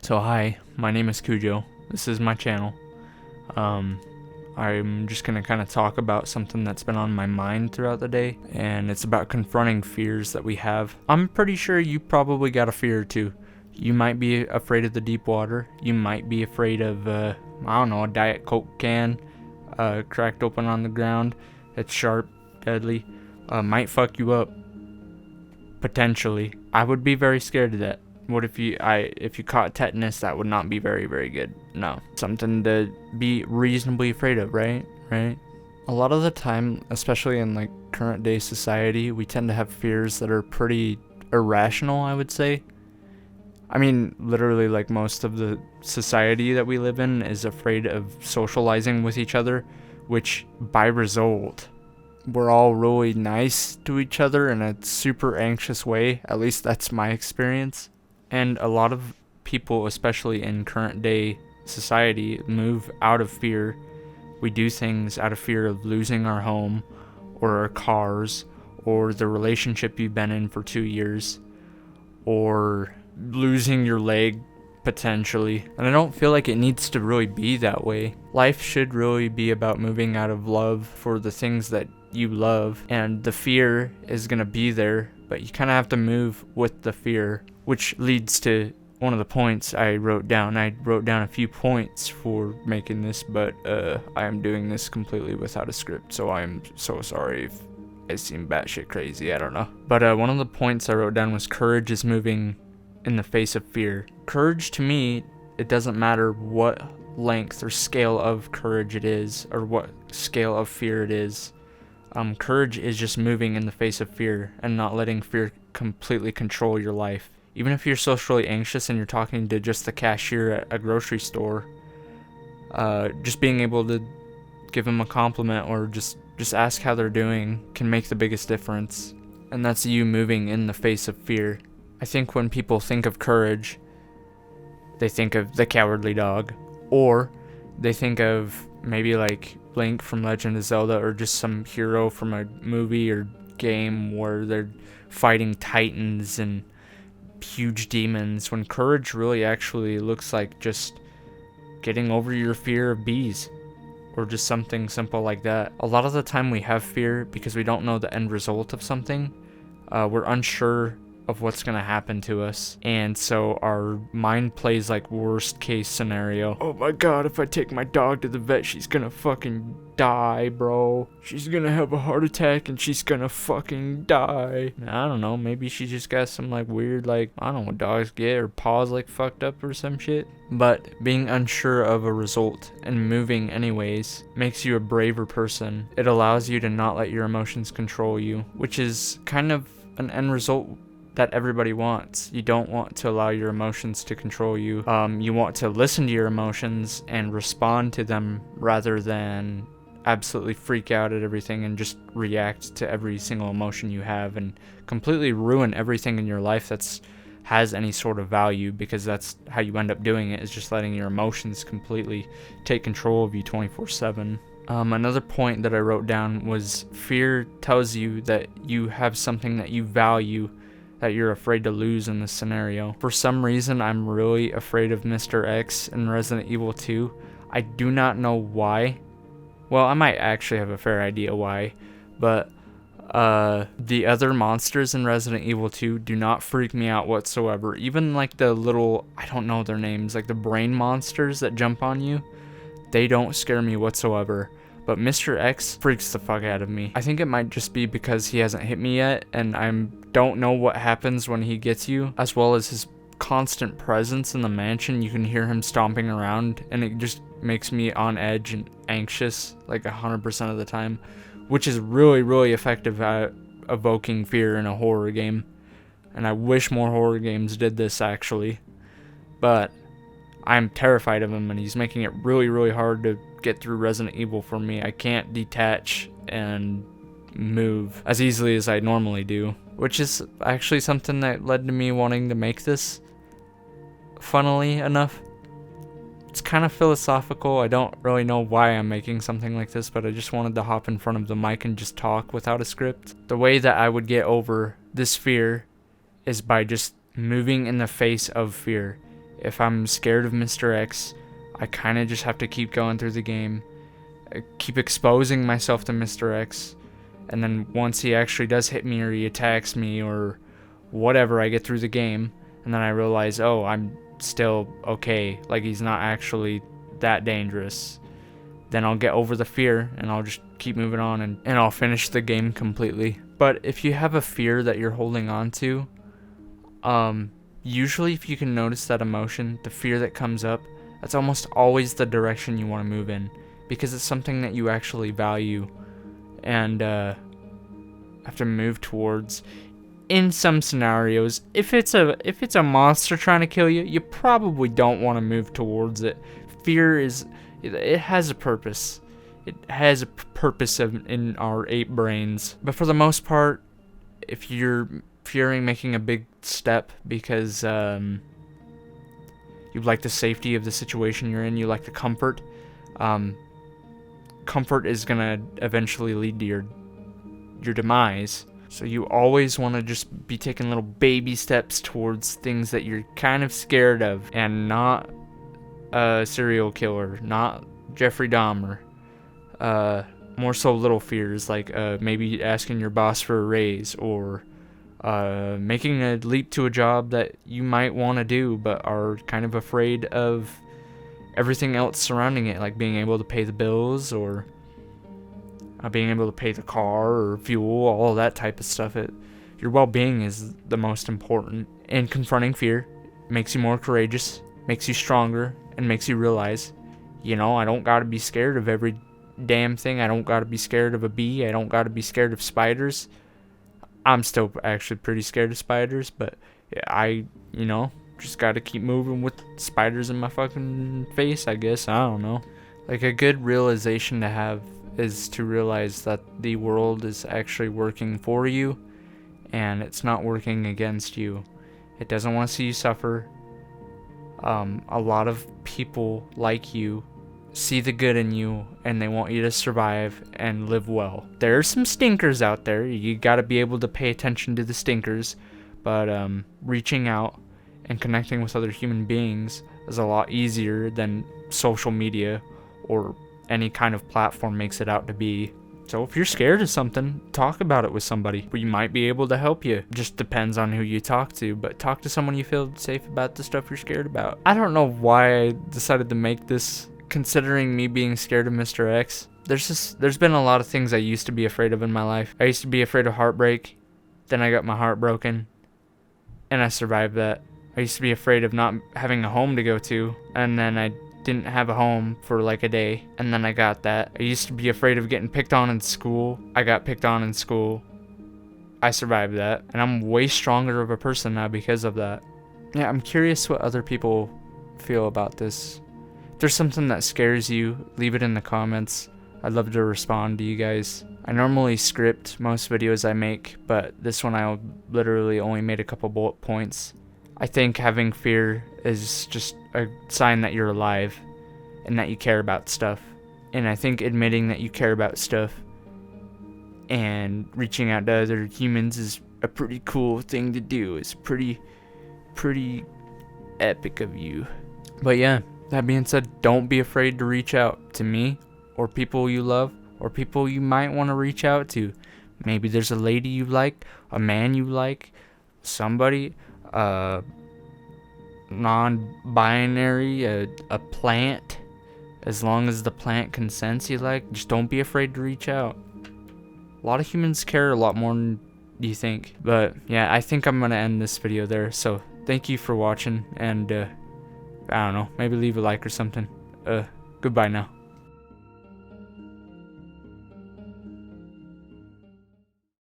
So hi, my name is Cujo. This is my channel. I'm just gonna kind of talk about something that's been on my mind throughout the day, and it's about confronting fears that we have. I'm pretty sure you probably got a fear or two. You might be afraid of the deep water. You might be afraid of, I don't know, a Diet Coke can cracked open on the ground. It's sharp, deadly, might fuck you up. Potentially. I would be very scared of that. What if you caught tetanus? That would not be very, very good. No. Something to be reasonably afraid of, right? Right? A lot of the time, especially in like current day society, we tend to have fears that are pretty irrational, I would say. I mean, literally, like most of the society that we live in is afraid of socializing with each other, which by result, we're all really nice to each other in a super anxious way. At least that's my experience. And a lot of people, especially in current day society, move out of fear. We do things out of fear of losing our home or our cars or the relationship you've been in for 2 years or losing your leg potentially. And I don't feel like it needs to really be that way. Life should really be about moving out of love for the things that you love, and the fear is going to be there, but you kind of have to move with the fear, which leads to one of the points I wrote down. I wrote down a few points for making this, but I am doing this completely without a script, so I'm so sorry if I seem batshit crazy. I don't know. But one of the points I wrote down was courage is moving in the face of fear. Courage, to me, it doesn't matter what length or scale of courage it is, or what scale of fear it is. Courage is just moving in the face of fear and not letting fear completely control your life. Even if you're socially anxious and you're talking to just the cashier at a grocery store, just being able to give them a compliment or just ask how they're doing can make the biggest difference. And that's you moving in the face of fear. I think when people think of courage, they think of the Cowardly Dog, or they think of maybe like Link from Legend of Zelda, or just some hero from a movie or game where they're fighting titans and huge demons, when courage really actually looks like just getting over your fear of bees, or just something simple like that. A lot of the time we have fear because we don't know the end result of something. We're unsure of what's gonna happen to us, and so our mind plays like worst case scenario. Oh my god, if I take my dog to the vet, she's gonna fucking die, bro. She's gonna have a heart attack and she's gonna fucking die. I don't know, maybe she just got some like weird, like, I don't know what dogs get, or paws like fucked up or some shit. But being unsure of a result and moving anyways makes you a braver person. It allows you to not let your emotions control you, which is kind of an end result that everybody wants. You don't want to allow your emotions to control you. You want to listen to your emotions and respond to them rather than absolutely freak out at everything and just react to every single emotion you have and completely ruin everything in your life that's has any sort of value, because that's how you end up doing it, is just letting your emotions completely take control of you 24/7. Another point that I wrote down was fear tells you that you have something that you value that you're afraid to lose in this scenario. For some reason, I'm really afraid of Mr. X in Resident Evil 2. I do not know why. Well, I might actually have a fair idea why, but the other monsters in Resident Evil 2 do not freak me out whatsoever. Even like the little, I don't know their names, like the brain monsters that jump on you, they don't scare me whatsoever. But Mr. X freaks the fuck out of me. I think it might just be because he hasn't hit me yet, and I don't know what happens when he gets you, as well as his constant presence in the mansion. You can hear him stomping around, and it just makes me on edge and anxious like 100% of the time, which is really, really effective at evoking fear in a horror game. And I wish more horror games did this actually. But I'm terrified of him, and he's making it really, really hard to get through Resident Evil for me. I can't detach and move as easily as I normally do, which is actually something that led to me wanting to make this, funnily enough. It's kind of philosophical. I don't really know why I'm making something like this, but I just wanted to hop in front of the mic and just talk without a script. The way that I would get over this fear is by just moving in the face of fear. If I'm scared of Mr. X, I kind of just have to keep going through the game, keep exposing myself to Mr. X, and then once he actually does hit me or he attacks me or whatever, I get through the game, and then I realize, oh, I'm still okay, like he's not actually that dangerous. Then I'll get over the fear and I'll just keep moving on, and I'll finish the game completely. But if you have a fear that you're holding on to, usually if you can notice that emotion, the fear that comes up, that's almost always the direction you want to move in, because it's something that you actually value and have to move towards. In some scenarios, if it's a monster trying to kill you, you probably don't want to move towards it. Fear it has a purpose. It has a purpose in our ape brains. But for the most part, if you're fearing making a big step because you like the safety of the situation you're in, you like the comfort, comfort is gonna eventually lead to your demise. So you always want to just be taking little baby steps towards things that you're kind of scared of, and not a serial killer, not Jeffrey Dahmer. More so little fears, like maybe asking your boss for a raise, or making a leap to a job that you might want to do but are kind of afraid of everything else surrounding it, like being able to pay the bills, or being able to pay the car or fuel, all that type of stuff. Your well-being is the most important. And confronting fear makes you more courageous, makes you stronger, and makes you realize, I don't gotta be scared of every damn thing. I don't gotta be scared of a bee. I don't gotta be scared of spiders. I'm still actually pretty scared of spiders, but I just gotta keep moving with spiders in my fucking face, I guess. I don't know. Like, a good realization to have is to realize that the world is actually working for you, and it's not working against you. It doesn't want to see you suffer. A lot of people like you see the good in you, and they want you to survive and live well. There are some stinkers out there. You got to be able to pay attention to the stinkers, but reaching out and connecting with other human beings is a lot easier than social media or any kind of platform makes it out to be. So if you're scared of something, talk about it with somebody. We might be able to help you. Just depends on who you talk to, but talk to someone you feel safe about the stuff you're scared about. I don't know why I decided to make this, considering me being scared of Mr. X. There's been a lot of things I used to be afraid of in my life. I used to be afraid of heartbreak, then I got my heart broken, and I survived that. I used to be afraid of not having a home to go to, and then I didn't have a home for like a day, and then I got that. I used to be afraid of getting picked on in school. I got picked on in school. I survived that, and I'm way stronger of a person now because of that. Yeah, I'm curious what other people feel about this. If there's something that scares you, leave it in the comments. I'd love to respond to you guys. I normally script most videos I make, but this one I literally only made a couple bullet points. I think having fear is just a sign that you're alive and that you care about stuff. And I think admitting that you care about stuff and reaching out to other humans is a pretty cool thing to do. It's pretty epic of you. But yeah, that being said, don't be afraid to reach out to me or people you love or people you might want to reach out to. Maybe there's a lady you like, a man you like, somebody, non-binary, a plant. As long as the plant consents, you like, just don't be afraid to reach out. A lot of humans care a lot more than you think. But yeah, I think I'm gonna end this video there. So thank you for watching, and I don't know, maybe leave a like or something. Goodbye now.